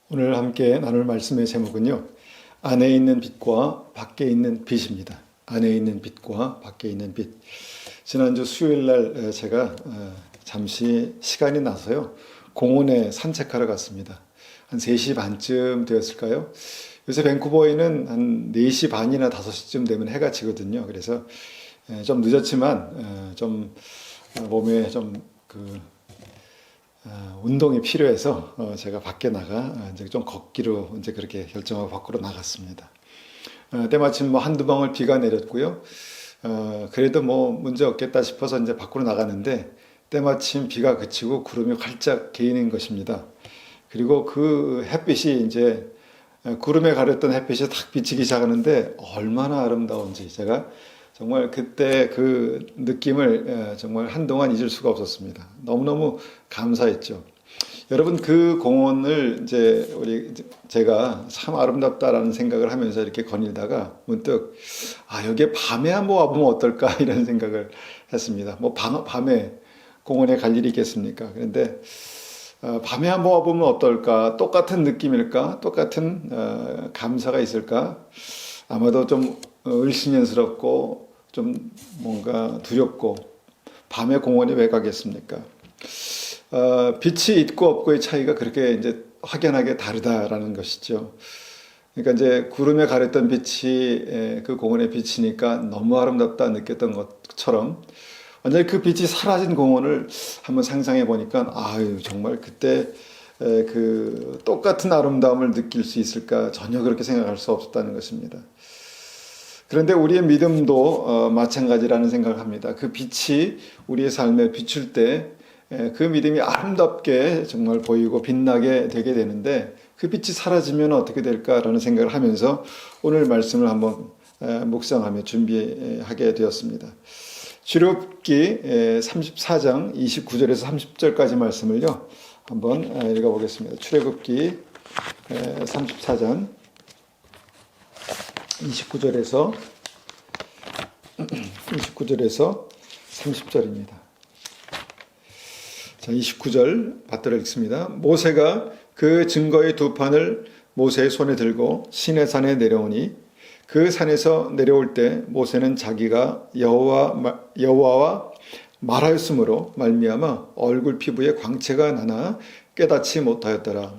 오늘 함께 나눌 말씀의 제목은요, 안에 있는 빛과 밖에 있는 빛입니다. 안에 있는 빛과 밖에 있는 빛. 지난주 수요일 날 제가 잠시 시간이 나서요, 공원에 산책하러 갔습니다. 한 3시 반쯤 되었을까요? 요새 밴쿠버에는 한 4시 반이나 5시쯤 되면 해가 지거든요. 그래서 좀 늦었지만 좀 몸에 운동이 필요해서 제가 밖에 나가 이제 좀 걷기로 이제 그렇게 결정하고 밖으로 나갔습니다. 때마침 뭐 한두 방울 비가 내렸고요. 그래도 뭐 문제 없겠다 싶어서 이제 밖으로 나갔는데 때마침 비가 그치고 구름이 활짝 개이는 것입니다. 그리고 그 햇빛이 이제 구름에 가렸던 햇빛이 탁 비치기 시작하는데 얼마나 아름다운지 제가 정말 그때 그 느낌을 정말 한동안 잊을 수가 없었습니다. 너무너무 감사했죠. 여러분, 그 공원을 이제 제가 참 아름답다라는 생각을 하면서 이렇게 거닐다가 문득 여기에 밤에 한번 와보면 어떨까 이런 생각을 했습니다. 뭐 밤에 공원에 갈 일이 있겠습니까? 그런데 밤에 한번 와보면 어떨까? 똑같은 느낌일까? 똑같은 감사가 있을까? 아마도 좀 을씨년스럽고 좀 뭔가 두렵고, 밤에 공원에 왜 가겠습니까? 빛이 있고 없고의 차이가 그렇게 이제 확연하게 다르다라는 것이죠. 그러니까 이제 구름에 가렸던 빛이 그 공원에 비치니까 너무 아름답다 느꼈던 것처럼 완전히 그 빛이 사라진 공원을 한번 상상해 보니까 정말 그때 그 똑같은 아름다움을 느낄 수 있을까 전혀 그렇게 생각할 수 없었다는 것입니다. 그런데 우리의 믿음도 마찬가지라는 생각을 합니다. 그 빛이 우리의 삶에 비출 때 그 믿음이 아름답게 정말 보이고 빛나게 되게 되는데, 그 빛이 사라지면 어떻게 될까라는 생각을 하면서 오늘 말씀을 한번 묵상하며 준비하게 되었습니다. 출애굽기 34장 29절에서 30절까지 말씀을요 한번 읽어보겠습니다. 출애굽기 34장 29절에서 30절입니다. 자, 29절 받들어 읽습니다. 모세가 그 증거의 2판을 모세의 손에 들고 시내산에 내려오니, 그 산에서 내려올 때 모세는 자기가 여호와와 말하였으므로 말미암아 얼굴 피부에 광채가 나나 깨닫지 못하였더라.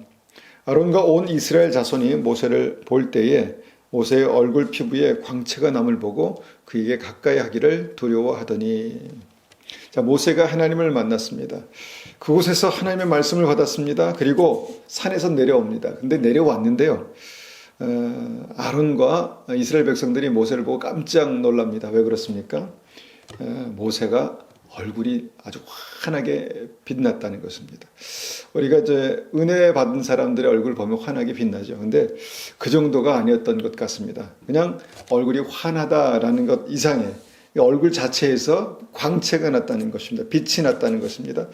아론과 온 이스라엘 자손이 모세를 볼 때에 모세의 얼굴 피부에 광채가 남을 보고 그에게 가까이 하기를 두려워하더니. 자, 모세가 하나님을 만났습니다. 그곳에서 하나님의 말씀을 받았습니다. 그리고 산에서 내려옵니다. 근데 내려왔는데요, 아론과 이스라엘 백성들이 모세를 보고 깜짝 놀랍니다. 왜 그렇습니까? 모세가 얼굴이 아주 환하게 빛났다는 것입니다. 우리가 이제 은혜 받은 사람들의 얼굴 보면 환하게 빛나죠. 근데 그 정도가 아니었던 것 같습니다. 그냥 얼굴이 환하다라는 것 이상의 얼굴 자체에서 광채가 났다는 것입니다. 빛이 났다는 것입니다.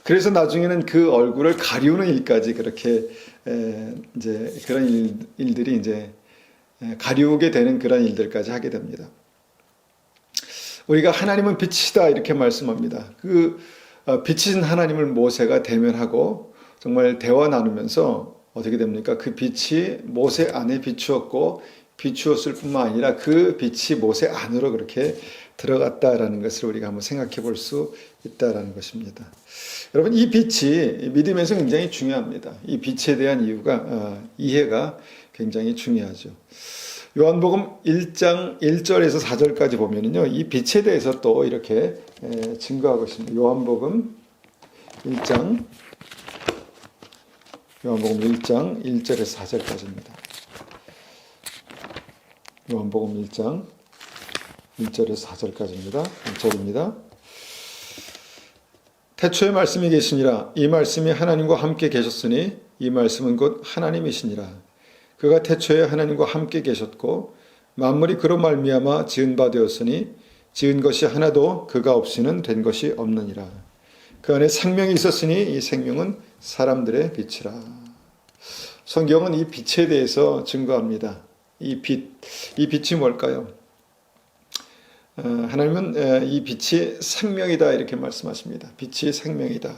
그래서 나중에는 그 얼굴을 가리우는 일까지 그렇게 이제 그런 일들이 이제 가리우게 되는 그런 일들까지 하게 됩니다. 우리가 하나님은 빛이다 이렇게 말씀합니다. 그 빛인 하나님을 모세가 대면하고 정말 대화 나누면서 어떻게 됩니까? 그 빛이 모세 안에 비추었고, 비추었을 뿐만 아니라 그 빛이 모세 안으로 그렇게 들어갔다라는 것을 우리가 한번 생각해 볼 수 있다라는 것입니다. 여러분, 이 빛이 믿음에서 굉장히 중요합니다. 이 빛에 대한 이해가 굉장히 중요하죠. 요한복음 1장 1절에서 4절까지 보면은요, 이 빛에 대해서 또 이렇게 증거하고 있습니다. 요한복음 1장 1절에서 4절까지입니다. 요한복음 1장 1절에서 4절까지입니다. 1절입니다. 태초에 말씀이 계시니라. 이 말씀이 하나님과 함께 계셨으니 이 말씀은 곧 하나님이시니라. 그가 태초에 하나님과 함께 계셨고 만물이 그로 말미암아 지은 바 되었으니 지은 것이 하나도 그가 없이는 된 것이 없느니라. 그 안에 생명이 있었으니 이 생명은 사람들의 빛이라. 성경은 이 빛에 대해서 증거합니다. 이 빛이 뭘까요? 하나님은 이 빛이 생명이다 이렇게 말씀하십니다. 빛이 생명이다.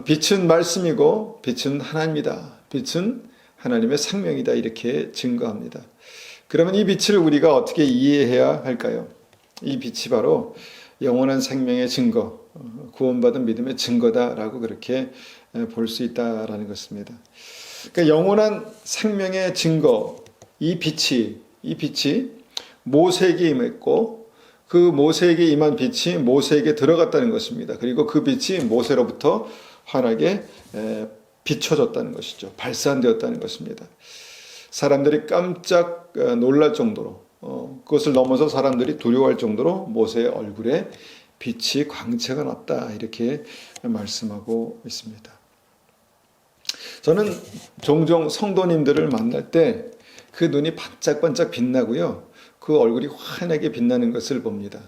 빛은 말씀이고 빛은 하나님이다. 빛은 하나님의 생명이다 이렇게 증거합니다. 그러면 이 빛을 우리가 어떻게 이해해야 할까요? 이 빛이 바로 영원한 생명의 증거, 구원받은 믿음의 증거다라고 그렇게 볼 수 있다라는 것입니다. 그러니까 영원한 생명의 증거, 이 빛이 모세에게 임했고 그 모세에게 임한 빛이 모세에게 들어갔다는 것입니다. 그리고 그 빛이 모세로부터 환하게 비춰졌다는 것이죠. 발산되었다는 것입니다. 사람들이 깜짝 놀랄 정도로 그것을 넘어서 사람들이 두려워할 정도로 모세의 얼굴에 빛이 광채가 났다 이렇게 말씀하고 있습니다. 저는 종종 성도님들을 만날 때 그 눈이 반짝반짝 빛나고요. 그 얼굴이 환하게 빛나는 것을 봅니다.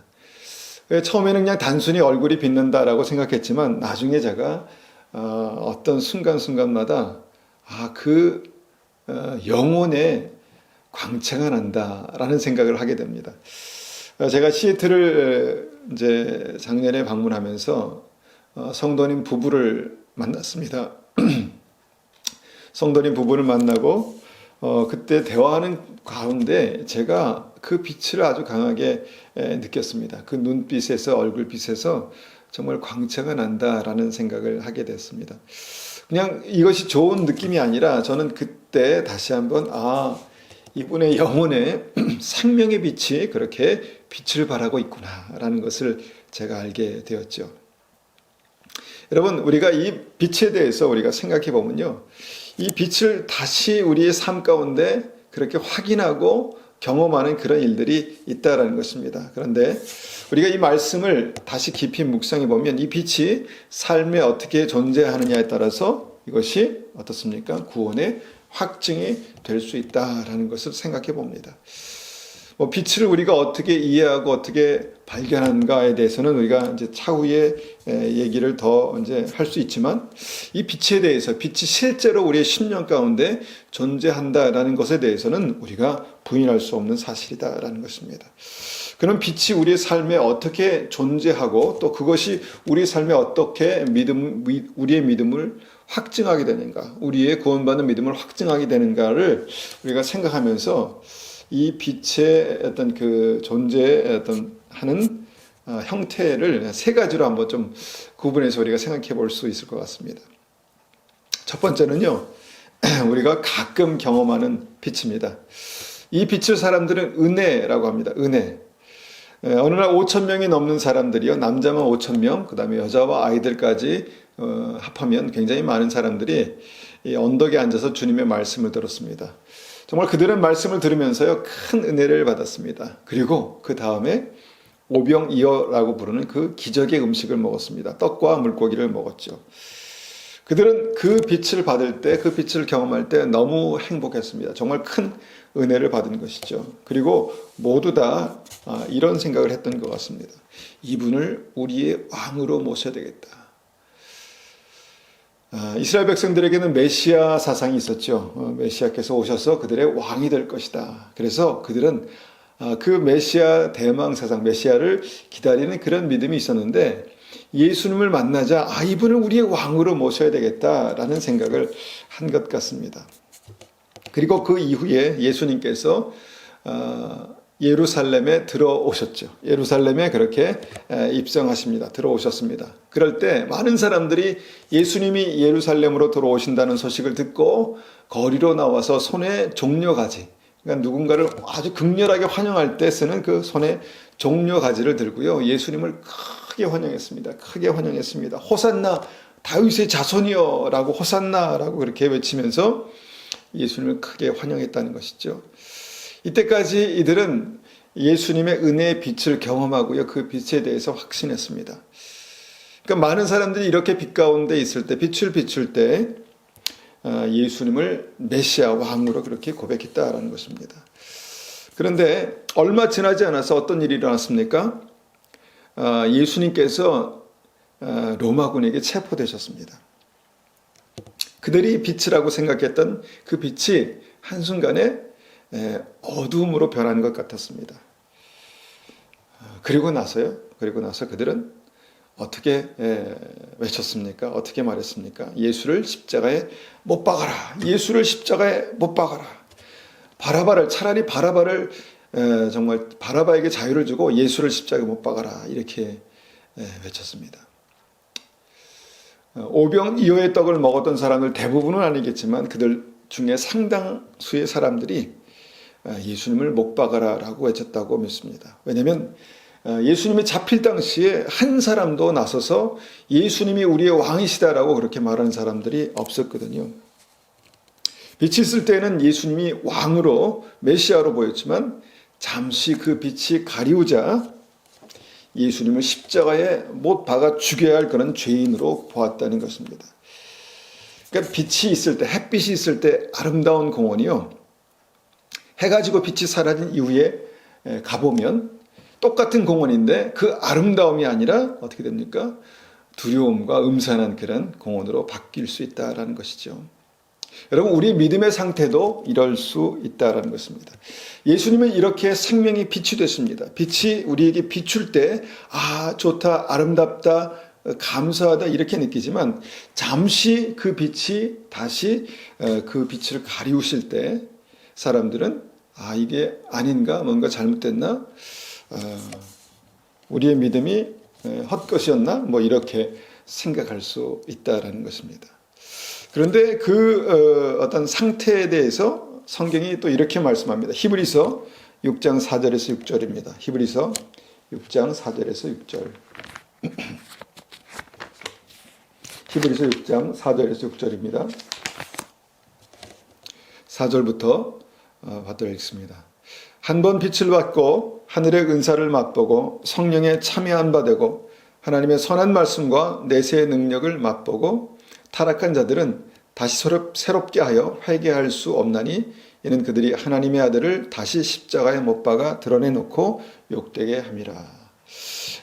처음에는 그냥 단순히 얼굴이 빛난다라고 생각했지만 나중에 제가 어떤 순간순간마다 그 영혼에 광채가 난다라는 생각을 하게 됩니다. 제가 시애틀을 이제 작년에 방문하면서 성도님 부부를 만났습니다. 성도님 부부를 만나고 그때 대화하는 가운데 제가 그 빛을 아주 강하게 느꼈습니다. 그 눈빛에서 얼굴빛에서 정말 광채가 난다라는 생각을 하게 됐습니다. 그냥 이것이 좋은 느낌이 아니라 저는 그때 다시 한번 이분의 영혼에 생명의 빛이 그렇게 빛을 발하고 있구나라는 것을 제가 알게 되었죠. 여러분, 우리가 이 빛에 대해서 우리가 생각해 보면요. 이 빛을 다시 우리의 삶 가운데 그렇게 확인하고 경험하는 그런 일들이 있다라는 것입니다. 그런데 우리가 이 말씀을 다시 깊이 묵상해 보면 이 빛이 삶에 어떻게 존재하느냐에 따라서 이것이 어떻습니까? 구원의 확증이 될 수 있다라는 것을 생각해 봅니다. 빛을 우리가 어떻게 이해하고 어떻게 발견한가에 대해서는 우리가 이제 차후에 얘기를 더 이제 할 수 있지만 이 빛에 대해서 빛이 실제로 우리의 심령 가운데 존재한다라는 것에 대해서는 우리가 부인할 수 없는 사실이다라는 것입니다. 그럼 빛이 우리의 삶에 어떻게 존재하고 또 그것이 우리의 삶에 어떻게 우리의 믿음을 확증하게 되는가, 우리의 구원받는 믿음을 확증하게 되는가를 우리가 생각하면서 이 빛의 어떤 그 존재의 어떤 하는 형태를 세 가지로 한번 좀 구분해서 우리가 생각해 볼 수 있을 것 같습니다. 첫 번째는요, 우리가 가끔 경험하는 빛입니다. 이 빛을 사람들은 은혜라고 합니다. 은혜. 어느 날 5천 명이 넘는 사람들이요, 남자만 5천 명, 그 다음에 여자와 아이들까지 합하면 굉장히 많은 사람들이 이 언덕에 앉아서 주님의 말씀을 들었습니다. 정말 그들은 말씀을 들으면서요, 큰 은혜를 받았습니다. 그리고 그 다음에 오병이어라고 부르는 그 기적의 음식을 먹었습니다. 떡과 물고기를 먹었죠. 그들은 그 빛을 받을 때, 그 빛을 경험할 때 너무 행복했습니다. 정말 큰 은혜를 받은 것이죠. 그리고 모두 다 이런 생각을 했던 것 같습니다. 이분을 우리의 왕으로 모셔야 되겠다. 이스라엘 백성들에게는 메시아 사상이 있었죠. 메시아께서 오셔서 그들의 왕이 될 것이다. 그래서 그들은 그 메시아 대망 사상, 메시아를 기다리는 그런 믿음이 있었는데 예수님을 만나자 이분을 우리의 왕으로 모셔야 되겠다라는 생각을 한 것 같습니다. 그리고 그 이후에 예수님께서 예루살렘에 들어오셨죠. 예루살렘에 그렇게 입성하십니다. 들어오셨습니다. 그럴 때 많은 사람들이 예수님이 예루살렘으로 들어오신다는 소식을 듣고 거리로 나와서 손에 종려가지, 그러니까 누군가를 아주 극렬하게 환영할 때 쓰는 그 손에 종려가지를 들고요, 예수님을 크게 환영했습니다. 크게 환영했습니다. 호산나 다윗의 자손이여 라고, 호산나라고 그렇게 외치면서 예수님을 크게 환영했다는 것이죠. 이때까지 이들은 예수님의 은혜의 빛을 경험하고요, 그 빛에 대해서 확신했습니다. 그러니까 많은 사람들이 이렇게 빛 가운데 있을 때, 빛을 비출 때 예수님을 메시아 왕으로 그렇게 고백했다라는 것입니다. 그런데 얼마 지나지 않아서 어떤 일이 일어났습니까? 예수님께서 로마군에게 체포되셨습니다. 그들이 빛이라고 생각했던 그 빛이 한순간에 어두움으로 변한 것 같았습니다. 그리고 나서 그들은 어떻게 외쳤습니까? 어떻게 말했습니까? 예수를 십자가에 못 박아라. 예수를 십자가에 못 박아라. 바라바를 차라리 바라바를 정말 바라바에게 자유를 주고 예수를 십자가에 못 박아라. 이렇게 외쳤습니다. 오병이어의 떡을 먹었던 사람들 대부분은 아니겠지만 그들 중에 상당수의 사람들이 예수님을 못 박아라라고 외쳤다고 믿습니다. 왜냐하면 예수님이 잡힐 당시에 한 사람도 나서서 예수님이 우리의 왕이시다라고 그렇게 말하는 사람들이 없었거든요. 빛이 있을 때는 예수님이 왕으로 메시아로 보였지만 잠시 그 빛이 가리우자 예수님을 십자가에 못 박아 죽여야 할 그런 죄인으로 보았다는 것입니다. 그러니까 빛이 있을 때, 햇빛이 있을 때 아름다운 공원이요. 해가 지고 빛이 사라진 이후에 가보면 똑같은 공원인데 그 아름다움이 아니라 어떻게 됩니까? 두려움과 음산한 그런 공원으로 바뀔 수 있다는 것이죠. 여러분, 우리 믿음의 상태도 이럴 수 있다는 것입니다. 예수님은 이렇게 생명이 빛이 됐습니다. 빛이 우리에게 비출 때 좋다, 아름답다, 감사하다 이렇게 느끼지만 잠시 그 빛이 다시 그 빛을 가리우실 때 사람들은 이게 아닌가, 뭔가 잘못됐나, 우리의 믿음이 헛것이었나, 뭐 이렇게 생각할 수 있다라는 것입니다. 그런데 그 어떤 상태에 대해서 성경이 또 이렇게 말씀합니다. 히브리서 6장 4절에서 6절입니다. 히브리서 6장 4절에서 6절. 히브리서 6장 4절에서 6절입니다. 4절부터 받들어 읽습니다. 한 번 빛을 받고 하늘의 은사를 맛보고 성령에 참여한 바 되고 하나님의 선한 말씀과 내세의 능력을 맛보고 타락한 자들은 다시 새롭게 하여 회개할 수 없나니 이는 그들이 하나님의 아들을 다시 십자가에 못 박아 드러내놓고 욕되게 함이라.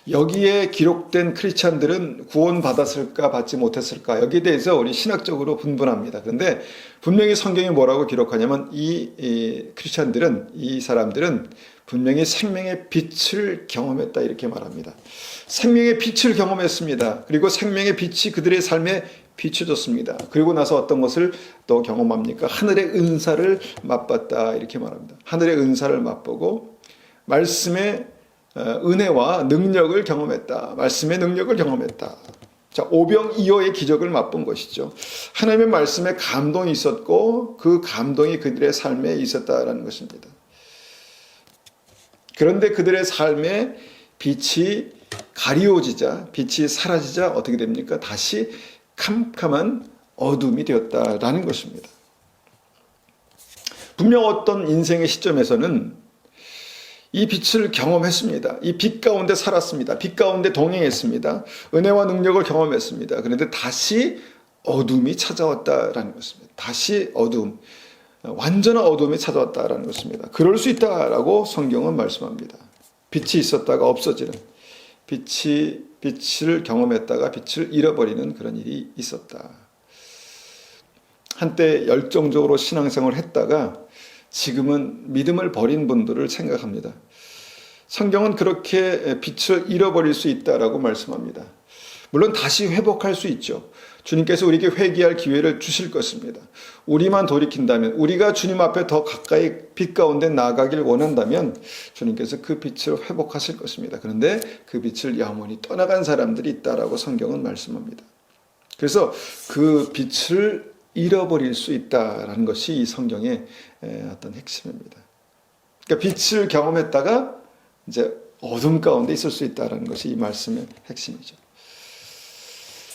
여기에 기록된 크리스찬들은 구원받았을까 받지 못했을까 여기에 대해서 우리 신학적으로 분분합니다. 그런데 분명히 성경이 뭐라고 기록하냐면 이 크리스찬들은, 이 사람들은 분명히 생명의 빛을 경험했다 이렇게 말합니다. 생명의 빛을 경험했습니다. 그리고 생명의 빛이 그들의 삶에 비춰졌습니다. 그리고 나서 어떤 것을 또 경험합니까? 하늘의 은사를 맛봤다 이렇게 말합니다. 하늘의 은사를 맛보고 말씀의 은혜와 능력을 경험했다. 말씀의 능력을 경험했다. 자, 오병이어의 기적을 맛본 것이죠. 하나님의 말씀에 감동이 있었고 그 감동이 그들의 삶에 있었다라는 것입니다. 그런데 그들의 삶에 빛이 가리워지자, 빛이 사라지자 어떻게 됩니까? 다시 캄캄한 어둠이 되었다라는 것입니다. 분명 어떤 인생의 시점에서는 이 빛을 경험했습니다. 이 빛 가운데 살았습니다. 빛 가운데 동행했습니다. 은혜와 능력을 경험했습니다. 그런데 다시 어둠이 찾아왔다라는 것입니다. 다시 어둠, 완전한 어둠이 찾아왔다라는 것입니다. 그럴 수 있다라고 성경은 말씀합니다. 빛이 있었다가 없어지는, 빛을 경험했다가 빛을 잃어버리는 그런 일이 있었다. 한때 열정적으로 신앙생활을 했다가 지금은 믿음을 버린 분들을 생각합니다. 성경은 그렇게 빛을 잃어버릴 수 있다라고 말씀합니다. 물론 다시 회복할 수 있죠. 주님께서 우리에게 회개할 기회를 주실 것입니다. 우리만 돌이킨다면, 우리가 주님 앞에 더 가까이 빛 가운데 나아가길 원한다면 주님께서 그 빛을 회복하실 것입니다. 그런데 그 빛을 영원히 떠나간 사람들이 있다라고 성경은 말씀합니다. 그래서 그 빛을 잃어버릴 수 있다라는 것이 이 성경의 어떤 핵심입니다. 그러니까 빛을 경험했다가 이제 어둠 가운데 있을 수 있다라는 것이 이 말씀의 핵심이죠.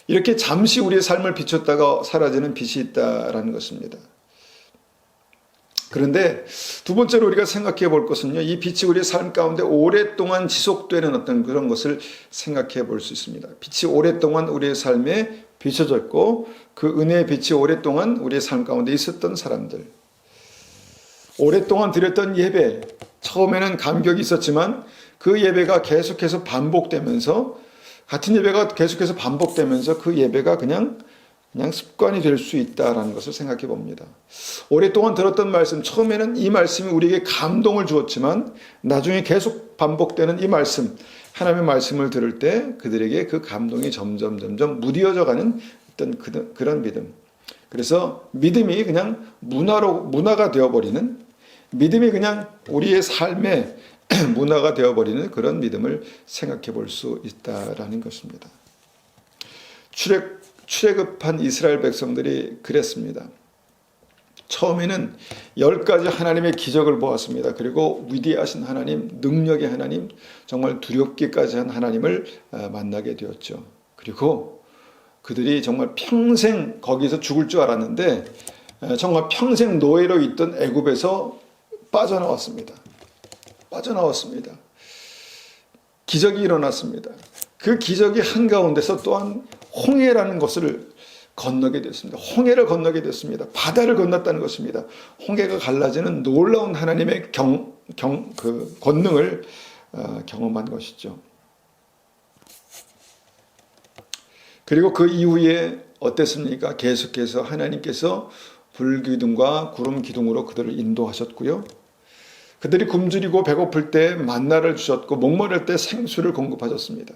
이렇게 잠시 우리의 삶을 비췄다가 사라지는 빛이 있다라는 것입니다. 그런데 두 번째로 우리가 생각해 볼 것은요, 이 빛이 우리의 삶 가운데 오랫동안 지속되는 어떤 그런 것을 생각해 볼 수 있습니다. 빛이 오랫동안 우리의 삶에 비춰졌고 그 은혜의 빛이 오랫동안 우리의 삶 가운데 있었던 사람들, 오랫동안 드렸던 예배, 처음에는 감격이 있었지만 그 예배가 계속해서 반복되면서, 같은 예배가 계속해서 반복되면서 그 예배가 그냥 습관이 될 수 있다는 것을 생각해 봅니다. 오랫동안 들었던 말씀, 처음에는 이 말씀이 우리에게 감동을 주었지만 나중에 계속 반복되는 이 말씀, 하나님의 말씀을 들을 때 그들에게 그 감동이 점점 무뎌져 가는 어떤 그런 믿음. 그래서 믿음이 그냥 문화가 되어버리는, 믿음이 그냥 우리의 삶의 문화가 되어버리는 그런 믿음을 생각해 볼 수 있다라는 것입니다. 출애굽한 이스라엘 백성들이 그랬습니다. 처음에는 10가지 하나님의 기적을 보았습니다. 그리고 위대하신 하나님, 능력의 하나님, 정말 두렵기까지 한 하나님을 만나게 되었죠. 그리고 그들이 정말 평생 거기서 죽을 줄 알았는데 정말 평생 노예로 있던 애굽에서 빠져나왔습니다. 기적이 일어났습니다. 그 기적이 한가운데서 또한 홍해라는 것을 건너게 됐습니다. 홍해를 건너게 됐습니다. 바다를 건넜다는 것입니다. 홍해가 갈라지는 놀라운 하나님의 그 권능을 경험한 것이죠. 그리고 그 이후에 어땠습니까? 계속해서 하나님께서 불기둥과 구름 기둥으로 그들을 인도하셨고요. 그들이 굶주리고 배고플 때 만나를 주셨고 목마를 때 생수를 공급하셨습니다.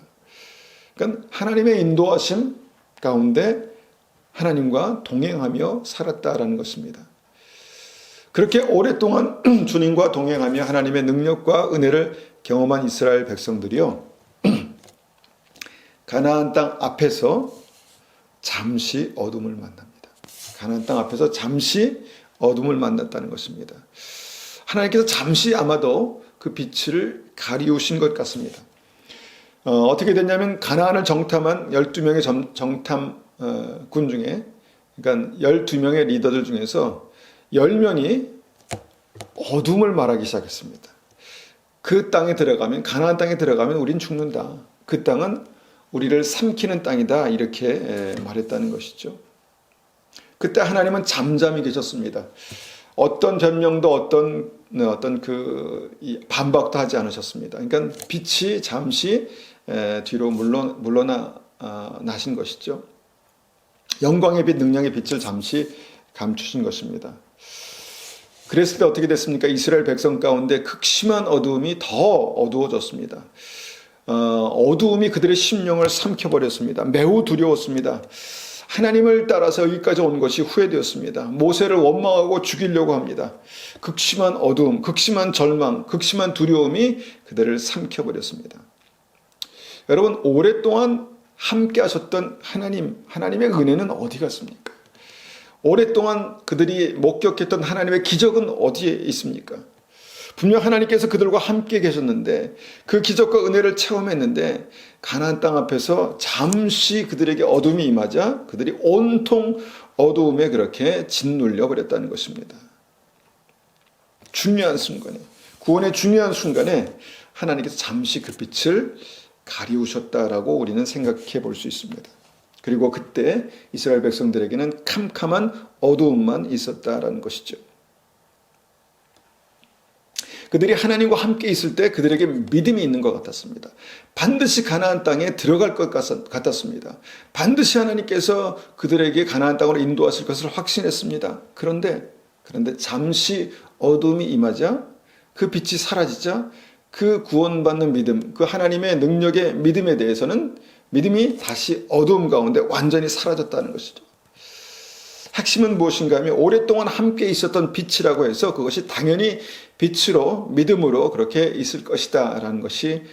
그러니까 하나님의 인도하심 가운데 하나님과 동행하며 살았다라는 것입니다. 그렇게 오랫동안 주님과 동행하며 하나님의 능력과 은혜를 경험한 이스라엘 백성들이요, 가나안 땅 앞에서 잠시 어둠을 만납니다. 가나안 땅 앞에서 잠시 어둠을 만났다는 것입니다. 하나님께서 잠시 아마도 그 빛을 가리우신 것 같습니다. 어떻게 됐냐면 가나안을 정탐한 12명의 정탐군 중에, 그러니까 12명의 리더들 중에서 10명이 어둠을 말하기 시작했습니다. 그 땅에 들어가면, 가나안 땅에 들어가면 우린 죽는다. 그 땅은 우리를 삼키는 땅이다. 이렇게 말했다는 것이죠. 그때 하나님은 잠잠히 계셨습니다. 어떤 변명도 어떤 반박도 하지 않으셨습니다. 그러니까 빛이 잠시 뒤로 나신 것이죠. 영광의 빛, 능력의 빛을 잠시 감추신 것입니다. 그랬을 때 어떻게 됐습니까? 이스라엘 백성 가운데 극심한 어두움이 더 어두워졌습니다. 어두움이 그들의 심령을 삼켜버렸습니다. 매우 두려웠습니다. 하나님을 따라서 여기까지 온 것이 후회되었습니다. 모세를 원망하고 죽이려고 합니다. 극심한 어두움, 극심한 절망, 극심한 두려움이 그들을 삼켜버렸습니다. 여러분, 오랫동안 함께 하셨던 하나님의 은혜는 어디 갔습니까? 오랫동안 그들이 목격했던 하나님의 기적은 어디에 있습니까? 분명 하나님께서 그들과 함께 계셨는데, 그 기적과 은혜를 체험했는데 가나안 땅 앞에서 잠시 그들에게 어둠이 임하자 그들이 온통 어두움에 그렇게 짓눌려 버렸다는 것입니다. 중요한 순간에, 구원의 중요한 순간에 하나님께서 잠시 그 빛을 가리우셨다라고 우리는 생각해 볼 수 있습니다. 그리고 그때 이스라엘 백성들에게는 캄캄한 어두움만 있었다라는 것이죠. 그들이 하나님과 함께 있을 때 그들에게 믿음이 있는 것 같았습니다. 반드시 가나안 땅에 들어갈 것 같았습니다. 반드시 하나님께서 그들에게 가나안 땅으로 인도하실 것을 확신했습니다. 그런데 잠시 어둠이 임하자, 그 빛이 사라지자 그 구원받는 믿음, 그 하나님의 능력의 믿음에 대해서는 믿음이 다시 어두움 가운데 완전히 사라졌다는 것이죠. 핵심은 무엇인가 하면 오랫동안 함께 있었던 빛이라고 해서 그것이 당연히 빛으로, 믿음으로 그렇게 있을 것이다 라는 것이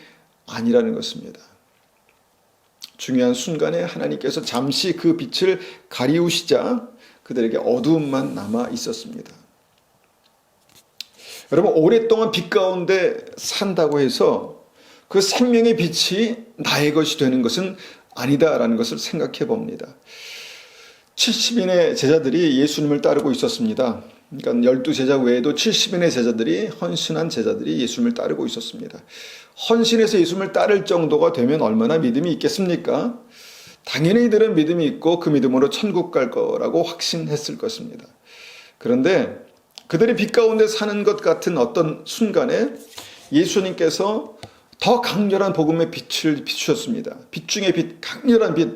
아니라는 것입니다. 중요한 순간에 하나님께서 잠시 그 빛을 가리우시자 그들에게 어두움만 남아 있었습니다. 여러분, 오랫동안 빛 가운데 산다고 해서 그 생명의 빛이 나의 것이 되는 것은 아니다라는 것을 생각해 봅니다. 70인의 제자들이 예수님을 따르고 있었습니다. 그러니까 12제자 외에도 70인의 제자들이, 헌신한 제자들이 예수님을 따르고 있었습니다. 헌신해서 예수님을 따를 정도가 되면 얼마나 믿음이 있겠습니까? 당연히 이들은 믿음이 있고 그 믿음으로 천국 갈 거라고 확신했을 것입니다. 그런데 그들이 빛 가운데 사는 것 같은 어떤 순간에 예수님께서 더 강렬한 복음의 빛을 비추셨습니다. 빛 중에 빛, 강렬한 빛,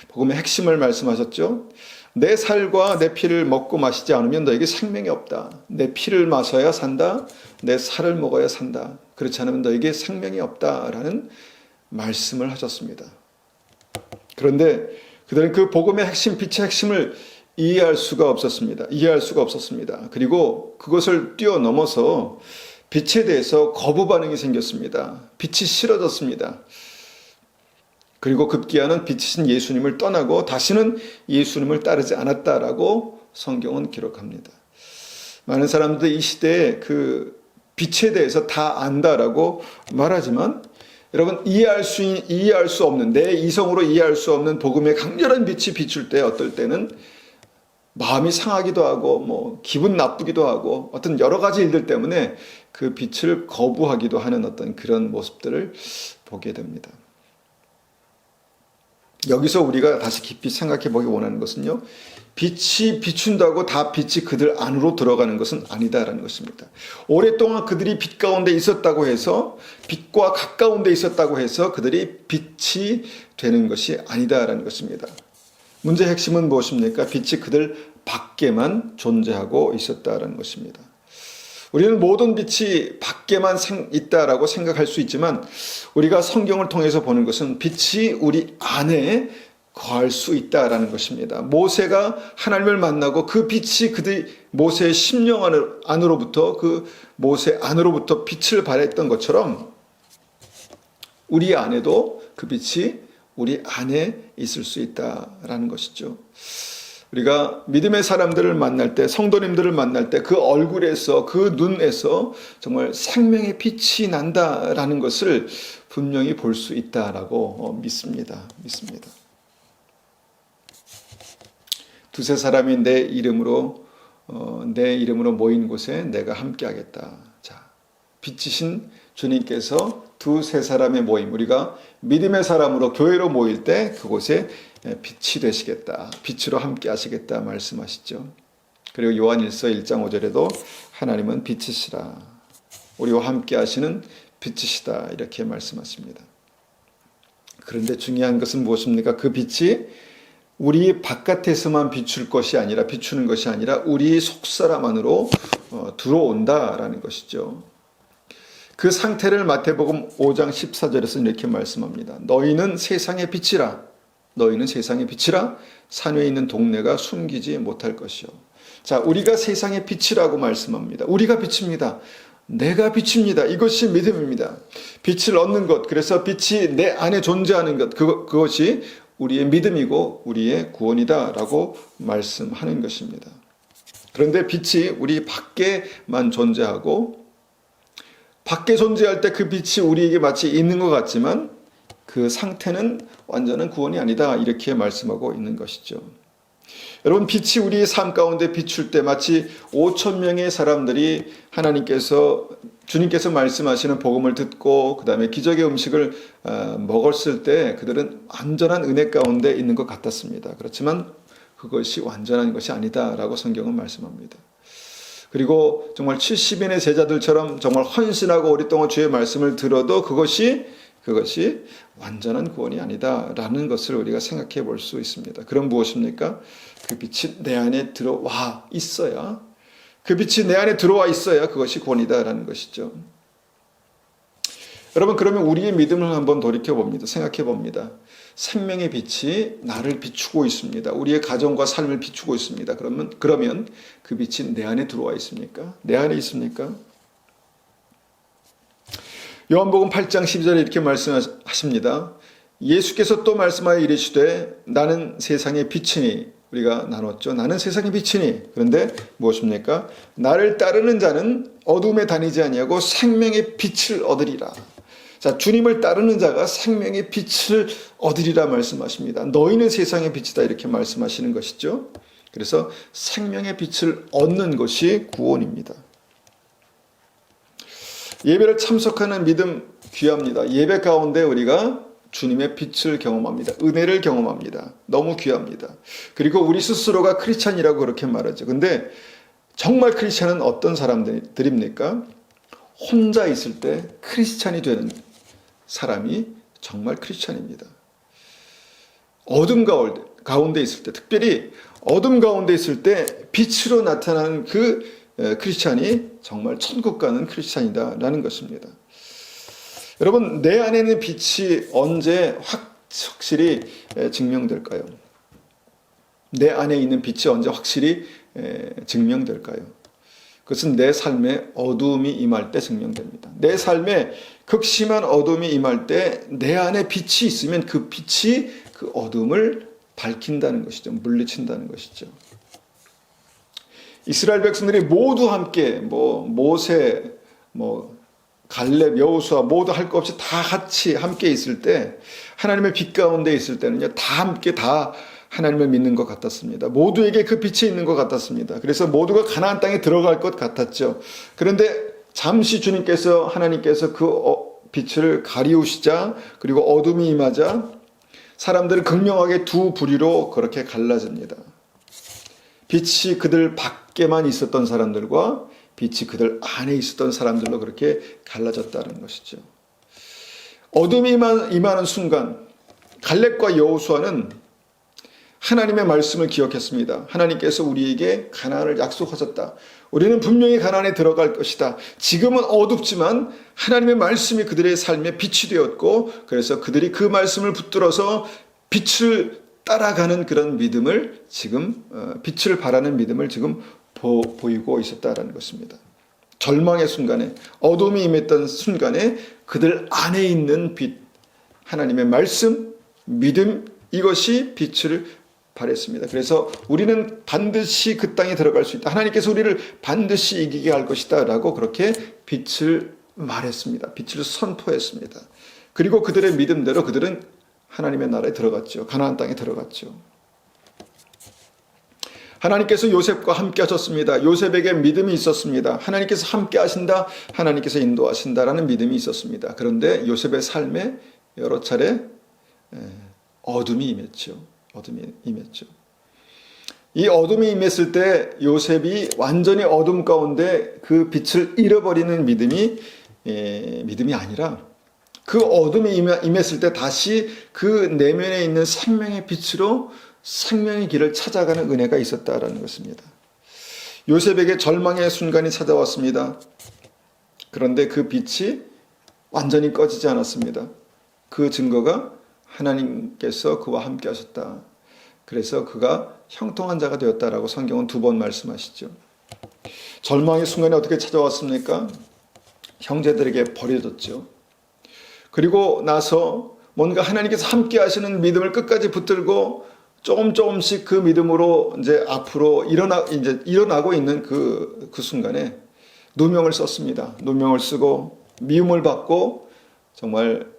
복음의 핵심을 말씀하셨죠. 내 살과 내 피를 먹고 마시지 않으면 너에게 생명이 없다. 내 피를 마셔야 산다. 내 살을 먹어야 산다. 그렇지 않으면 너에게 생명이 없다라는 말씀을 하셨습니다. 그런데 그들은 그 복음의 핵심, 빛의 핵심을 이해할 수가 없었습니다. 그리고 그것을 뛰어넘어서 빛에 대해서 거부 반응이 생겼습니다. 빛이 싫어졌습니다. 그리고 급기야는 빛이신 예수님을 떠나고 다시는 예수님을 따르지 않았다라고 성경은 기록합니다. 많은 사람들이 이 시대에 그 빛에 대해서 다 안다라고 말하지만 여러분, 이해할 수 없는, 내 이성으로 이해할 수 없는 복음의 강렬한 빛이 비출 때 어떨 때는 마음이 상하기도 하고 기분 나쁘기도 하고 어떤 여러 가지 일들 때문에 그 빛을 거부하기도 하는 어떤 그런 모습들을 보게 됩니다. 여기서 우리가 다시 깊이 생각해 보기 원하는 것은요, 빛이 비춘다고 다 빛이 그들 안으로 들어가는 것은 아니다라는 것입니다. 오랫동안 그들이 빛 가운데 있었다고 해서, 빛과 가까운 데 있었다고 해서 그들이 빛이 되는 것이 아니다라는 것입니다. 문제의 핵심은 무엇입니까? 빛이 그들 밖에만 존재하고 있었다라는 것입니다. 우리는 모든 빛이 밖에만 있다라고 생각할 수 있지만 우리가 성경을 통해서 보는 것은 빛이 우리 안에 거할 수 있다라는 것입니다. 모세가 하나님을 만나고 그 빛이 모세의 심령 안으로부터 그 모세 안으로부터 빛을 발했던 것처럼 우리 안에도 그 빛이 우리 안에 있을 수 있다라는 것이죠. 우리가 믿음의 사람들을 만날 때, 성도님들을 만날 때 그 얼굴에서, 그 눈에서 정말 생명의 빛이 난다라는 것을 분명히 볼 수 있다라고 믿습니다. 두세 사람이 내 이름으로 모인 곳에 내가 함께하겠다. 자, 빛이신 주님께서 두세 사람의 모임, 우리가 믿음의 사람으로 교회로 모일 때 그곳에 빛이 되시겠다, 빛으로 함께 하시겠다 말씀하시죠. 그리고 요한일서 1장 5절에도 하나님은 빛이시라, 우리와 함께 하시는 빛이시다 이렇게 말씀하십니다. 그런데 중요한 것은 무엇입니까? 그 빛이 우리 바깥에서만 비추는 것이 아니라 우리 속사람 안으로 들어온다라는 것이죠. 그 상태를 마태복음 5장 14절에서 이렇게 말씀합니다. 너희는 세상의 빛이라, 산 위에 있는 동네가 숨기지 못할 것이요. 자, 우리가 세상의 빛이라고 말씀합니다. 우리가 빛입니다. 내가 빛입니다. 이것이 믿음입니다. 빛을 얻는 것, 그래서 빛이 내 안에 존재하는 것, 그것이 우리의 믿음이고 우리의 구원이다라고 말씀하는 것입니다. 그런데 빛이 우리 밖에만 존재하고, 밖에 존재할 때 그 빛이 우리에게 마치 있는 것 같지만 그 상태는 완전한 구원이 아니다 이렇게 말씀하고 있는 것이죠. 여러분, 빛이 우리의 삶 가운데 비출 때 마치 5천 명의 사람들이 주님께서 말씀하시는 복음을 듣고 그 다음에 기적의 음식을 먹었을 때 그들은 완전한 은혜 가운데 있는 것 같았습니다. 그렇지만 그것이 완전한 것이 아니다라고 성경은 말씀합니다. 그리고 정말 70인의 제자들처럼 정말 헌신하고 오랫동안 주의 말씀을 들어도 그것이 완전한 구원이 아니다라는 것을 우리가 생각해 볼 수 있습니다. 그럼 무엇입니까? 그 빛이 내 안에 들어와 있어야, 그것이 구원이다라는 것이죠. 여러분, 그러면 우리의 믿음을 한번 돌이켜봅니다. 생각해봅니다. 생명의 빛이 나를 비추고 있습니다. 우리의 가정과 삶을 비추고 있습니다. 그러면 그 빛이 내 안에 들어와 있습니까? 내 안에 있습니까? 요한복음 8장 12절에 이렇게 말씀하십니다. 예수께서 또 말씀하여 이르시되 나는 세상의 빛이니, 우리가 나눴죠. 나는 세상의 빛이니. 그런데 무엇입니까? 나를 따르는 자는 어둠에 다니지 아니하고 생명의 빛을 얻으리라. 자, 주님을 따르는 자가 생명의 빛을 얻으리라 말씀하십니다. 너희는 세상의 빛이다 이렇게 말씀하시는 것이죠. 그래서 생명의 빛을 얻는 것이 구원입니다. 예배를 참석하는 믿음 귀합니다. 예배 가운데 우리가 주님의 빛을 경험합니다. 은혜를 경험합니다. 너무 귀합니다. 그리고 우리 스스로가 크리스찬이라고 그렇게 말하죠. 근데 정말 크리스찬은 어떤 사람들입니까? 혼자 있을 때 크리스찬이 되는 사람이 정말 크리스찬입니다. 어둠 가운데 있을 때, 특별히 어둠 가운데 있을 때 빛으로 나타나는 그 크리스찬이 정말 천국 가는 크리스찬이다라는 것입니다. 여러분, 내 안에 있는 빛이 언제 확실히 증명될까요? 내 안에 있는 빛이 언제 확실히 증명될까요? 그것은 내 삶에 어두움이 임할 때 증명됩니다. 내 삶에 극심한 어두움이 임할 때 내 안에 빛이 있으면 그 빛이 그 어두움을 밝힌다는 것이죠. 물리친다는 것이죠. 이스라엘 백성들이 모두 함께 모세, 갈렙, 여호수아 모두 할 것 없이 다 같이 함께 있을 때, 하나님의 빛 가운데 있을 때는요, 다 함께 다 하나님을 믿는 것 같았습니다. 모두에게 그 빛이 있는 것 같았습니다. 그래서 모두가 가나안 땅에 들어갈 것 같았죠. 그런데 잠시 하나님께서 그 빛을 가리우시자, 그리고 어둠이 임하자 사람들은 극명하게 두 부류로 그렇게 갈라집니다. 빛이 그들 밖에만 있었던 사람들과 빛이 그들 안에 있었던 사람들로 그렇게 갈라졌다는 것이죠. 어둠이 임하는 순간 갈렙과 여호수아는 하나님의 말씀을 기억했습니다. 하나님께서 우리에게 가나안을 약속하셨다. 우리는 분명히 가나안에 들어갈 것이다. 지금은 어둡지만 하나님의 말씀이 그들의 삶에 빛이 되었고, 그래서 그들이 그 말씀을 붙들어서 빛을 따라가는 그런 믿음을 지금, 빛을 바라는 믿음을 지금 보이고 있었다는 것입니다. 절망의 순간에, 어둠이 임했던 순간에 그들 안에 있는 빛, 하나님의 말씀, 믿음, 이것이 빛을 발했습니다. 그래서 우리는 반드시 그 땅에 들어갈 수 있다. 하나님께서 우리를 반드시 이기게 할 것이다 라고 그렇게 빛을 말했습니다. 빛을 선포했습니다. 그리고 그들의 믿음대로 그들은 하나님의 나라에 들어갔죠. 가나안 땅에 들어갔죠. 하나님께서 요셉과 함께 하셨습니다. 요셉에게 믿음이 있었습니다. 하나님께서 함께 하신다, 하나님께서 인도하신다라는 믿음이 있었습니다. 그런데 요셉의 삶에 여러 차례 어둠이 임했죠. 이 어둠이 임했을 때 요셉이 완전히 어둠 가운데 그 빛을 잃어버리는 믿음이 아니라, 그 어둠이 임했을 때 다시 그 내면에 있는 생명의 빛으로 생명의 길을 찾아가는 은혜가 있었다라는 것입니다. 요셉에게 절망의 순간이 찾아왔습니다. 그런데 그 빛이 완전히 꺼지지 않았습니다. 그 증거가 하나님께서 그와 함께 하셨다. 그래서 그가 형통한 자가 되었다라고 성경은 2번 말씀하시죠. 절망의 순간이 어떻게 찾아왔습니까? 형제들에게 버려졌죠. 그리고 나서 뭔가 하나님께서 함께 하시는 믿음을 끝까지 붙들고 조금씩 그 믿음으로 이제 앞으로 일어나고 있는 그 순간에 누명을 썼습니다. 누명을 쓰고 미움을 받고 정말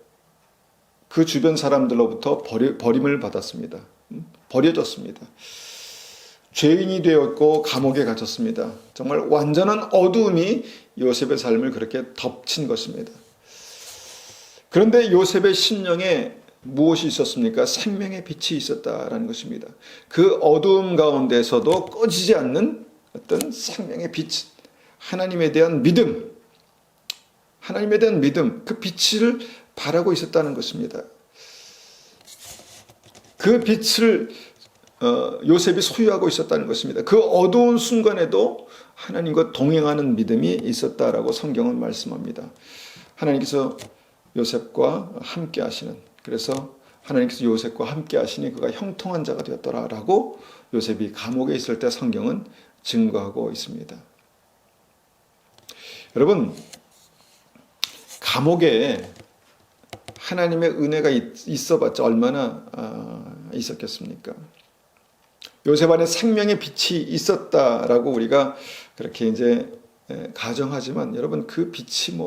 그 주변 사람들로부터 버림을 받았습니다. 버려졌습니다. 죄인이 되었고 감옥에 갇혔습니다. 정말 완전한 어두움이 요셉의 삶을 그렇게 덮친 것입니다. 그런데 요셉의 심령에 무엇이 있었습니까? 생명의 빛이 있었다라는 것입니다. 그 어두움 가운데서도 꺼지지 않는 어떤 생명의 빛, 하나님에 대한 믿음, 그 빛을 바라고 있었다는 것입니다. 그 빛을 요셉이 소유하고 있었다는 것입니다. 그 어두운 순간에도 하나님과 동행하는 믿음이 있었다라고 성경은 말씀합니다. 하나님께서 요셉과 함께 하시는, 그래서 하나님께서 요셉과 함께 하시니 그가 형통한 자가 되었더라라고 요셉이 감옥에 있을 때 성경은 증거하고 있습니다. 여러분, 감옥에 하나님의 은혜가 있어봤자 얼마나 있었겠습니까? 요셉 안에 생명의 빛이 있었다라고 우리가 그렇게 이제 가정하지만, 여러분 그 빛이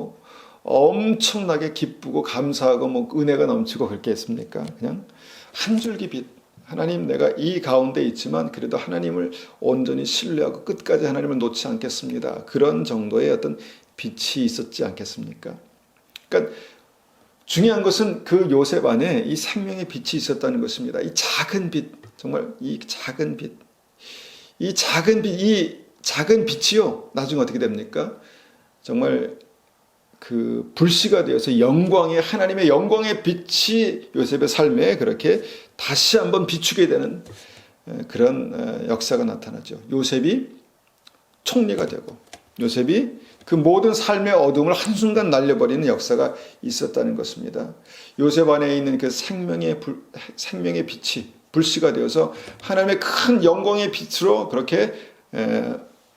엄청나게 기쁘고 감사하고 은혜가 넘치고 그렇게 했습니까? 그냥 한 줄기 빛. 하나님, 내가 이 가운데 있지만 그래도 하나님을 온전히 신뢰하고 끝까지 하나님을 놓지 않겠습니다. 그런 정도의 어떤 빛이 있었지 않겠습니까? 그러니까 중요한 것은 그 요셉 안에 이 생명의 빛이 있었다는 것입니다. 이 작은 빛, 정말 이 작은 빛이요, 나중에 어떻게 됩니까? 정말 그 불씨가 되어서 하나님의 영광의 빛이 요셉의 삶에 그렇게 다시 한번 비추게 되는 그런 역사가 나타나죠. 요셉이 총리가 되고 요셉이 그 모든 삶의 어둠을 한순간 날려버리는 역사가 있었다는 것입니다. 요셉 안에 있는 그 생명의 빛이 불씨가 되어서 하나님의 큰 영광의 빛으로 그렇게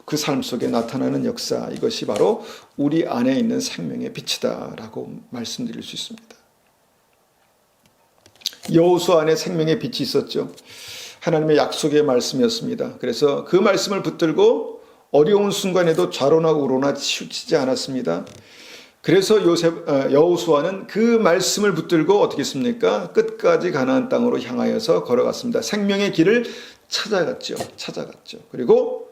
그 삶 속에 나타나는 역사, 이것이 바로 우리 안에 있는 생명의 빛이다라고 말씀드릴 수 있습니다. 여호수아 안에 생명의 빛이 있었죠. 하나님의 약속의 말씀이었습니다. 그래서 그 말씀을 붙들고 어려운 순간에도 좌로나 우로나 치우치지 않았습니다. 그래서 여호수아는 그 말씀을 붙들고 어떻게 했습니까? 끝까지 가나안 땅으로 향하여서 걸어갔습니다. 생명의 길을 찾아갔죠. 그리고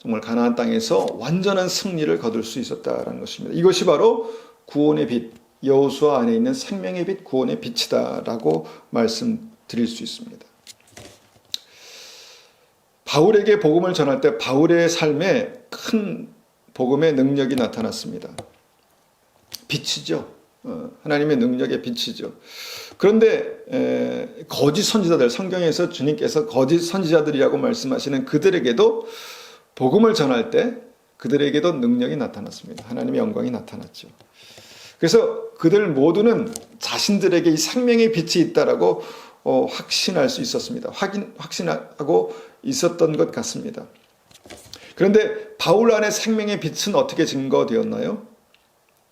정말 가나안 땅에서 완전한 승리를 거둘 수 있었다라는 것입니다. 이것이 바로 구원의 빛, 여호수아 안에 있는 생명의 빛, 구원의 빛이다라고 말씀드릴 수 있습니다. 바울에게 복음을 전할 때 바울의 삶에 큰 복음의 능력이 나타났습니다. 빛이죠. 하나님의 능력의 빛이죠. 그런데 거짓 선지자들, 성경에서 주님께서 거짓 선지자들이라고 말씀하시는 그들에게도 복음을 전할 때 그들에게도 능력이 나타났습니다. 하나님의 영광이 나타났죠. 그래서 그들 모두는 자신들에게 이 생명의 빛이 있다라고 확신할 수 있었습니다. 확신하고 있었던 것 같습니다. 그런데 바울 안에 생명의 빛은 어떻게 증거되었나요?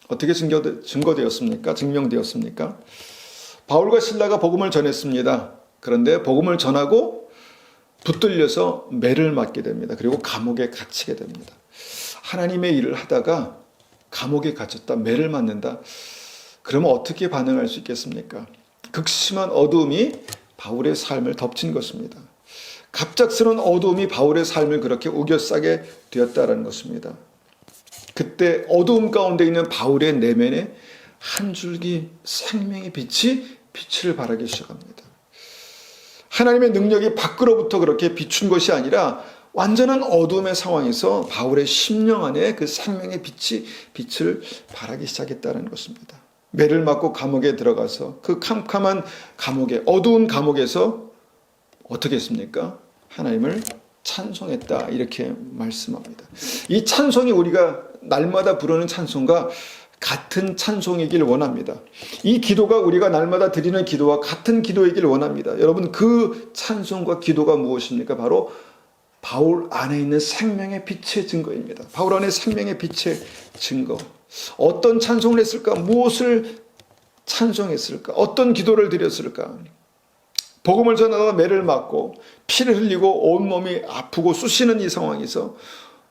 어떻게 증거되었습니까? 증명되었습니까? 바울과 실라가 복음을 전했습니다. 그런데 복음을 전하고 붙들려서 매를 맞게 됩니다. 그리고 감옥에 갇히게 됩니다. 하나님의 일을 하다가 감옥에 갇혔다, 매를 맞는다. 그러면 어떻게 반응할 수 있겠습니까? 극심한 어두움이 바울의 삶을 덮친 것입니다. 갑작스러운 어두움이 바울의 삶을 그렇게 우겨싸게 되었다는 것입니다. 그때 어두움 가운데 있는 바울의 내면에 한 줄기 생명의 빛을 발하기 시작합니다. 하나님의 능력이 밖으로부터 그렇게 비춘 것이 아니라 완전한 어둠의 상황에서 바울의 심령 안에 그 생명의 빛을 발하기 시작했다는 것입니다. 매를 맞고 감옥에 들어가서 그 캄캄한 감옥에, 어두운 감옥에서 어떻게 했습니까? 하나님을 찬송했다, 이렇게 말씀합니다. 이 찬송이 우리가 날마다 부르는 찬송과 같은 찬송이길 원합니다. 이 기도가 우리가 날마다 드리는 기도와 같은 기도이길 원합니다. 여러분, 그 찬송과 기도가 무엇입니까? 바로 바울 안에 있는 생명의 빛의 증거입니다. 바울 안에 생명의 빛의 증거. 어떤 찬송을 했을까? 무엇을 찬송했을까? 어떤 기도를 드렸을까? 복음을 전하다가 매를 맞고 피를 흘리고 온몸이 아프고 쑤시는 이 상황에서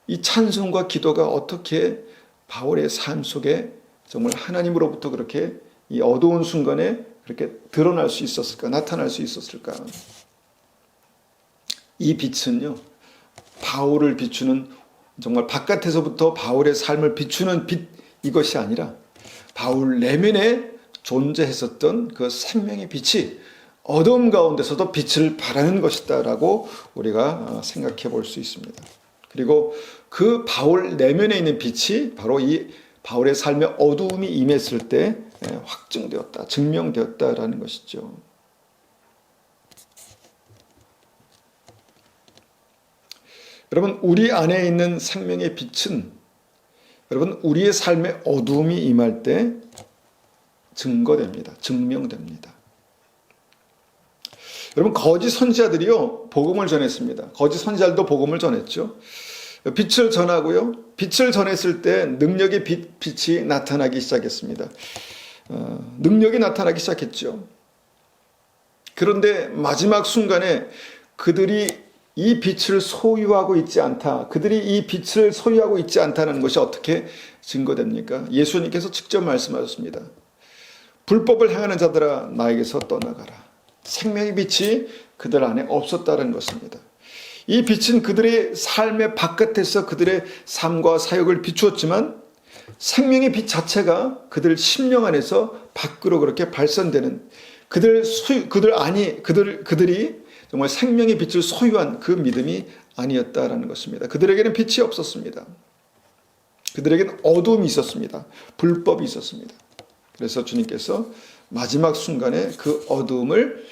이 찬송과 기도가 어떻게 바울의 삶 속에 정말 하나님으로부터 그렇게 이 어두운 순간에 그렇게 드러날 수 있었을까? 나타날 수 있었을까? 이 빛은요, 바울을 비추는, 정말 바깥에서부터 바울의 삶을 비추는 빛, 이것이 아니라 바울 내면에 존재했었던 그 생명의 빛이 어두움 가운데서도 빛을 발하는 것이다라고 우리가 생각해 볼 수 있습니다. 그리고 그 바울 내면에 있는 빛이 바로 이 바울의 삶에 어두움이 임했을 때 확증되었다, 증명되었다라는 것이죠. 여러분, 우리 안에 있는 생명의 빛은 여러분 우리의 삶에 어두움이 임할 때 증거됩니다. 증명됩니다. 여러분, 거짓 선지자들이요, 복음을 전했습니다. 거짓 선지자들도 복음을 전했죠. 빛을 전하고요, 빛을 전했을 때 능력의 빛이 나타나기 시작했습니다. 능력이 나타나기 시작했죠. 그런데 마지막 순간에 그들이 이 빛을 소유하고 있지 않다, 그들이 이 빛을 소유하고 있지 않다는 것이 어떻게 증거됩니까? 예수님께서 직접 말씀하셨습니다. 불법을 행하는 자들아, 나에게서 떠나가라. 생명의 빛이 그들 안에 없었다는 것입니다. 이 빛은 그들의 삶의 바깥에서 그들의 삶과 사역을 비추었지만 생명의 빛 자체가 그들 심령 안에서 밖으로 그렇게 발산되는, 그들이 정말 생명의 빛을 소유한 그 믿음이 아니었다라는 것입니다. 그들에게는 빛이 없었습니다. 그들에게는 어두움이 있었습니다. 불법이 있었습니다. 그래서 주님께서 마지막 순간에 그 어두움을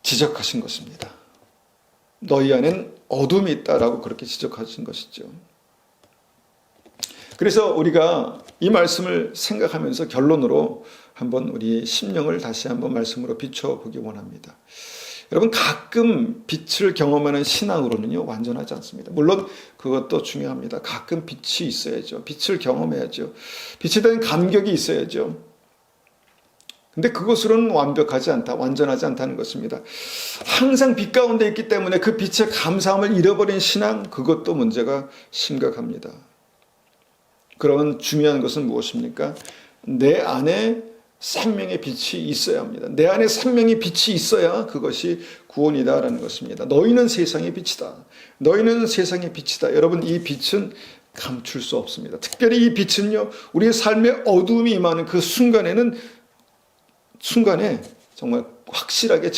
지적하신 것입니다. 너희 안엔 어둠이 있다라고 그렇게 지적하신 것이죠. 그래서 우리가 이 말씀을 생각하면서 결론으로 한번 우리 심령을 다시 한번 말씀으로 비춰보기 원합니다. 여러분, 가끔 빛을 경험하는 신앙으로는요 완전하지 않습니다. 물론 그것도 중요합니다. 가끔 빛이 있어야죠. 빛을 경험해야죠. 빛에 대한 감격이 있어야죠. 근데 그것으로는 완벽하지 않다, 완전하지 않다는 것입니다. 항상 빛 가운데 있기 때문에 그 빛의 감사함을 잃어버린 신앙, 그것도 문제가 심각합니다. 그러면 중요한 것은 무엇입니까? 내 안에 생명의 빛이 있어야 합니다. 내 안에 생명의 빛이 있어야 그것이 구원이다라는 것입니다. 너희는 세상의 빛이다. 너희는 세상의 빛이다. 여러분, 이 빛은 감출 수 없습니다. 특별히 이 빛은요, 우리의 삶에 어두움이 임하는 그 순간에 정말 확실하게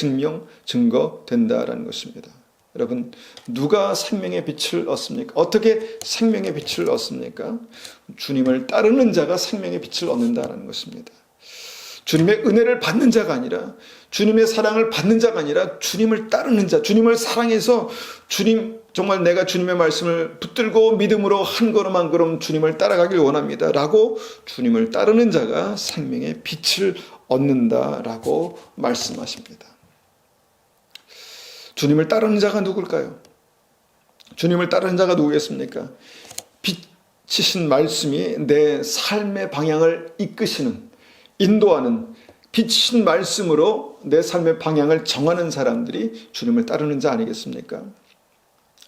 증거된다라는 것입니다. 여러분, 누가 생명의 빛을 얻습니까? 어떻게 생명의 빛을 얻습니까? 주님을 따르는 자가 생명의 빛을 얻는다라는 것입니다. 주님의 은혜를 받는 자가 아니라, 주님의 사랑을 받는 자가 아니라 주님을 따르는 자, 주님을 사랑해서 정말 내가 주님의 말씀을 붙들고 믿음으로 한 걸음 한 걸음 주님을 따라가길 원합니다 라고 주님을 따르는 자가 생명의 빛을 얻는다라고 말씀하십니다. 주님을 따르는 자가 누굴까요? 주님을 따르는 자가 누구겠습니까? 빛이신 말씀이 내 삶의 방향을 이끄시는, 인도하는, 빛이신 말씀으로 내 삶의 방향을 정하는 사람들이 주님을 따르는 자 아니겠습니까?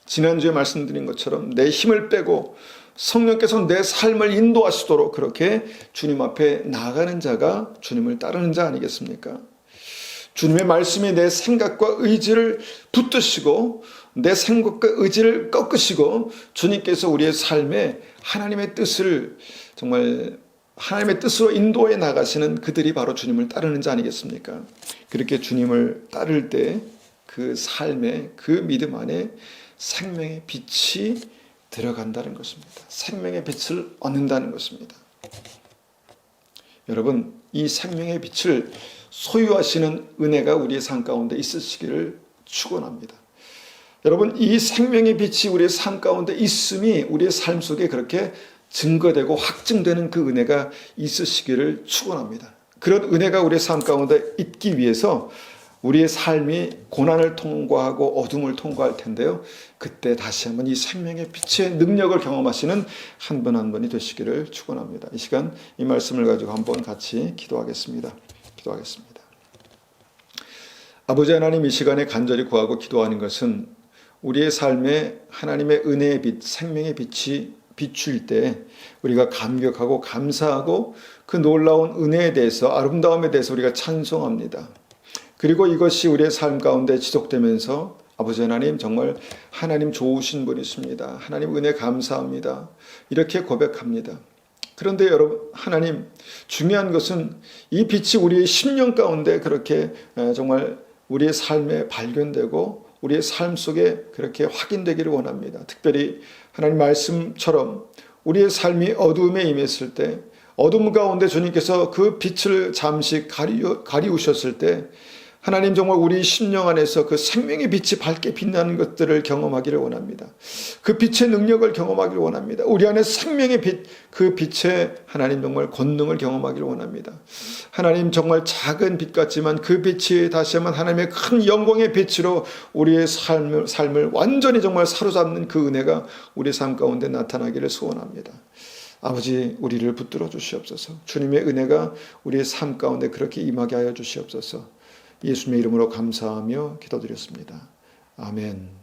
지난주에 말씀드린 것처럼 내 힘을 빼고 성령께서 내 삶을 인도하시도록 그렇게 주님 앞에 나아가는 자가 주님을 따르는 자 아니겠습니까? 주님의 말씀이 내 생각과 의지를 붙드시고 내 생각과 의지를 꺾으시고 주님께서 우리의 삶에 하나님의 뜻을 정말 하나님의 뜻으로 인도해 나가시는 그들이 바로 주님을 따르는 자 아니겠습니까? 그렇게 주님을 따를 때 그 삶에, 그 믿음 안에 생명의 빛이 들어간다는 것입니다. 생명의 빛을 얻는다는 것입니다. 여러분, 이 생명의 빛을 소유하시는 은혜가 우리의 삶 가운데 있으시기를 축원합니다. 여러분, 이 생명의 빛이 우리의 삶 가운데 있음이 우리의 삶 속에 그렇게 증거되고 확증되는 그 은혜가 있으시기를 축원합니다. 그런 은혜가 우리의 삶 가운데 있기 위해서 우리의 삶이 고난을 통과하고 어둠을 통과할 텐데요. 그때 다시 한번 이 생명의 빛의 능력을 경험하시는 한 분 한 분이 되시기를 축원합니다. 이 시간 이 말씀을 가지고 한번 같이 기도하겠습니다. 아버지 하나님, 이 시간에 간절히 구하고 기도하는 것은 우리의 삶에 하나님의 은혜의 빛, 생명의 빛이 비출 때 우리가 감격하고 감사하고 그 놀라운 은혜에 대해서, 아름다움에 대해서 우리가 찬송합니다. 그리고 이것이 우리의 삶 가운데 지속되면서 아버지 하나님, 정말 하나님 좋으신 분이십니다. 하나님 은혜 감사합니다. 이렇게 고백합니다. 그런데 여러분, 하나님, 중요한 것은 이 빛이 우리의 심령 가운데 그렇게 정말 우리의 삶에 발견되고 우리의 삶 속에 그렇게 확인되기를 원합니다. 특별히 하나님 말씀처럼 우리의 삶이 어두움에 임했을 때, 어둠 가운데 주님께서 그 빛을 잠시 가리우셨을 때 하나님, 정말 우리 심령 안에서 그 생명의 빛이 밝게 빛나는 것들을 경험하기를 원합니다. 그 빛의 능력을 경험하기를 원합니다. 우리 안에 생명의 빛, 그 빛의 하나님 정말 권능을 경험하기를 원합니다. 하나님, 정말 작은 빛 같지만 그 빛이 다시 한번 하나님의 큰 영광의 빛으로 우리의 삶을 완전히 정말 사로잡는 그 은혜가 우리 삶 가운데 나타나기를 소원합니다. 아버지, 우리를 붙들어 주시옵소서. 주님의 은혜가 우리의 삶 가운데 그렇게 임하게 하여 주시옵소서. 예수님의 이름으로 감사하며 기도드렸습니다. 아멘.